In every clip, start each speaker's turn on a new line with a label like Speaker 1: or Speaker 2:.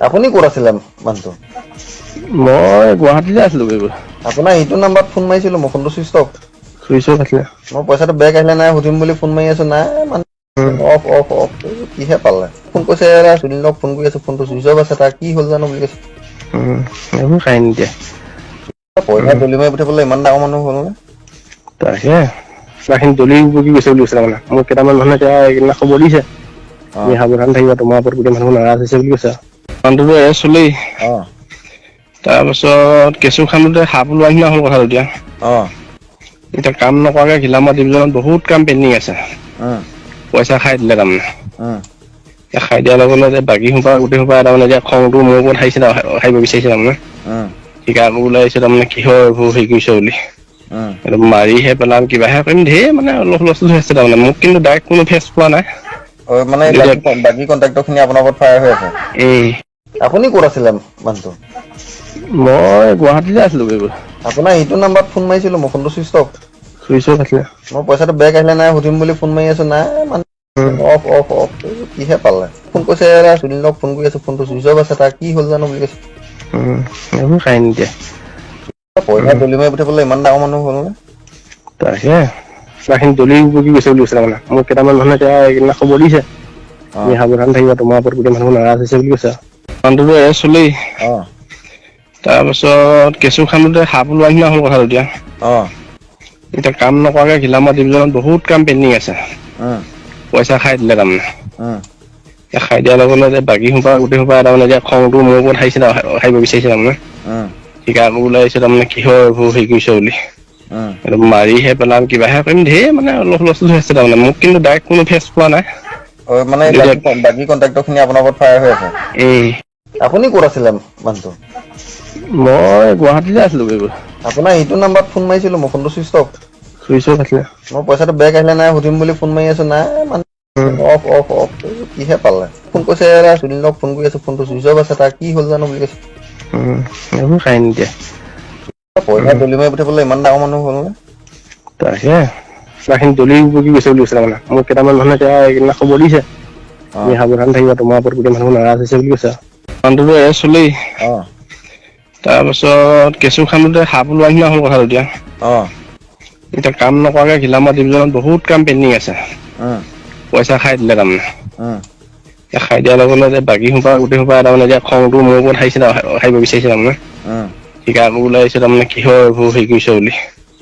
Speaker 1: আপুনি ক'ত আছিলে মানুহটো?
Speaker 2: মই গুৱাহাটীতে আছিলো গৈ।
Speaker 1: আপোনাৰ এইটো নাম্বাৰত ফোন মাৰিছিলো, মই ফোনটো চুইচ অফ।
Speaker 2: চুইচ অফ আছিলে।
Speaker 1: মই পইচাটো বেক আহিলে নাই সুধিম বুলি ফোন মাৰি আছো, নাই মানে অফ অফ অফ কিহে পালে? ফোন কৰিছে সুনীলক ফোন কৰি আছো, ফোনটো চুইচ অফ আছে, তাৰ কি হ'ল জানো বুলি কৈছে।
Speaker 2: এইবোৰ খাই নিদিয়ে।
Speaker 1: পইচা দলি মাৰি পঠিয়াবলৈ ইমান ডাঙৰ মানুহ হ'ল নে?
Speaker 2: তাকে পইচাখিনি দলি উভতি গৈছে বুলি কৈছে তাৰমানে। মোক কেইটামান মানুহে এতিয়া এইকেইদিনা খবৰ দিছে।
Speaker 1: অ
Speaker 2: তুমি সাৱধান থাকিবা, তোমাৰ ওপৰত গোটেই মানুহ নাৰাজ হৈছে বুলি কৈছে। মানুহটোতো এৰেষ্ট হ'লেই।
Speaker 1: অ
Speaker 2: তাৰপিছত কেঁচু খান্দোতে সাপ ওলোৱা নিচিনা হ'ল কথাটো এতিয়া।
Speaker 1: অ
Speaker 2: এতিয়া কাম নকৰাকে ঘিলামাৰ ডিভিজনত বহুত কাম পেণ্ডিং আছে।
Speaker 1: উম
Speaker 2: পইচা খাই দিলে তাৰমানে।
Speaker 1: উম
Speaker 2: খাই দিয়াৰ লগে লগে বাকী সোপা গোটেই সোপা তাৰমানে এতিয়া খংটো মোৰ ওপৰত সাৰিব বিচাৰিছে তাৰমানে।
Speaker 1: উম
Speaker 2: ঠিকা কৰিবলৈ আহিছে তাৰমানে, কিহৰ এইবোৰ হেৰি কৰিছে বুলি।
Speaker 1: উম
Speaker 2: একদম মাৰিহে পেলাম, কিবাহে কৰিম, ধেৰ মানে হুলস্থুল হৈ আছে তাৰমানে। মোক কিন্তু ডাইৰেক্ট কোনো ফেচ পোৱা নাই।
Speaker 1: মানে বাকী কণ্ট্ৰেক্টৰ খিনি আপোনাৰ ওপৰত ফায়াৰ হৈ আছে।
Speaker 2: উম
Speaker 1: আপুনি ক'ত আছিলে মানুহটো?
Speaker 2: মই গুৱাহাটীতে আছিলো গৈ।
Speaker 1: আপোনাৰ এইটো নাম্বাৰত ফোন মাৰিছিলো, মই ফোনটো চুইচ অফ।
Speaker 2: চুইচ অফ আছিলে।
Speaker 1: মই পইচাটো বেক আহিলে নাই সুধিম বুলি ফোন মাৰি আছো, নাই মানে অফ অফ অফ কিহে পালে? ফোন কৰিছে সুনীলক ফোন কৰি আছো, ফোনটো চুইচ অফ আছে, তাৰ কি হ'ল জানো বুলি কৈছে।
Speaker 2: এইবোৰ খাই নিদিয়ে।
Speaker 1: পইচা দলি মাৰি পঠিয়াবলৈ ইমান ডাঙৰ মানুহ হ'ল নে?
Speaker 2: তাকে পইচাখিনি দলি উভতি গৈছে বুলি কৈছে তাৰমানে। মোক কেইটামান মানুহে এতিয়া এইকেইদিনা খবৰ দিছে।
Speaker 1: অ
Speaker 2: তুমি সাৱধান থাকিবা, তোমাৰ ওপৰত গোটেই মানুহ নাৰাজ হৈছে বুলি কৈছে। মানুহটোতো এৰেষ্ট হ'লেই।
Speaker 1: অ
Speaker 2: তাৰপিছত কেঁচু খান্দোতে সাপ ওলোৱা নিচিনা হ'ল কথাটো এতিয়া।
Speaker 1: অ
Speaker 2: এতিয়া কাম নকৰাকে ঘিলামাৰ ডিভিজনত বহুত কাম পেণ্ডিং আছে।
Speaker 1: উম
Speaker 2: পইচা খাই দিলে তাৰমানে।
Speaker 1: উম
Speaker 2: খাই দিয়াৰ লগে লগে বাকী সোপা গোটেই সোপা তাৰমানে এতিয়া খংটো মোৰ ওপৰত সাৰিব বিচাৰিছে তাৰমানে।
Speaker 1: উম
Speaker 2: ঠিকা কৰিবলৈ আহিছে তাৰমানে, কিহৰ এইবোৰ হেৰি কৰিছে বুলি।
Speaker 1: উম
Speaker 2: একদম মাৰিহে পেলাম, কিবাহে কৰিম, ধেৰ মানে হুলস্থুল হৈ আছে তাৰমানে। মোক কিন্তু ডাইৰেক্ট কোনো ফেচ পোৱা নাই।
Speaker 1: মানে বাকী কণ্ট্ৰেক্টৰ খিনি আপোনাৰ ওপৰত ফায়াৰ হৈ
Speaker 2: উম
Speaker 1: আছে। আপুনি ক'ত আছিলে মানুহটো?
Speaker 2: মই গুৱাহাটীতে আছিলো গৈ।
Speaker 1: আপোনাৰ এইটো নাম্বাৰত ফোন মাৰিছিলো, মই ফোনটো চুইচ অফ।
Speaker 2: চুইচ অফ আছিলে।
Speaker 1: মই পইচাটো বেক আহিলে নাই সুধিম বুলি ফোন মাৰি আছো, নাই মানে অফ অফ অফ কিহে পালে? ফোন কৰিছে সুনীলক ফোন কৰি আছো, ফোনটো চুইচ অফ আছে, তাৰ কি হ'ল জানো বুলি কৈছে।
Speaker 2: এইবোৰ খাই নিদিয়ে।
Speaker 1: পইচা দলি মাৰি পঠিয়াবলৈ ইমান ডাঙৰ মানুহ হ'ল নে?
Speaker 2: তাকে পইচাখিনি দলি উভতি গৈছে বুলি কৈছে তাৰমানে। মোক কেইটামান মানুহে এতিয়া এইকেইদিনা খবৰ দিছে।
Speaker 1: অ
Speaker 2: তুমি সাৱধান থাকিবা, তোমাৰ ওপৰত গোটেই মানুহ নাৰাজ হৈছে বুলি কৈছে। মানুহটোতো এৰেষ্ট হ'লেই।
Speaker 1: অ
Speaker 2: তাৰপিছত কেঁচু খান্দোতে সাপ ওলোৱা নিচিনা হ'ল কথাটো এতিয়া।
Speaker 1: অ
Speaker 2: এতিয়া কাম নকৰাকে ঘিলামাৰ ডিভিজনত বহুত কাম পেণ্ডিং আছে।
Speaker 1: উম
Speaker 2: পইচা খাই দিলে তাৰমানে।
Speaker 1: উম
Speaker 2: খাই দিয়াৰ লগে লগে বাকী সোপা গোটেই সোপা তাৰমানে এতিয়া খংটো মোৰ ওপৰত সাৰিব বিচাৰিছে তাৰমানে।
Speaker 1: উম
Speaker 2: ঠিকা কৰিবলৈ আহিছে তাৰমানে, কিহৰ এইবোৰ হেৰি কৰিছে বুলি।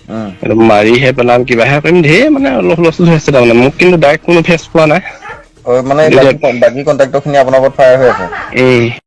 Speaker 1: উম
Speaker 2: একদম মাৰিহে পেলাম, কিবাহে কৰিম, ধেৰ মানে হুলস্থুল হৈ আছে তাৰমানে। মোক কিন্তু ডাইৰেক্ট কোনো ফেচ পোৱা নাই।
Speaker 1: মানে বাকী কণ্ট্ৰেক্টৰ খিনি আপোনাৰ ওপৰত ফায়াৰ হৈ আছে।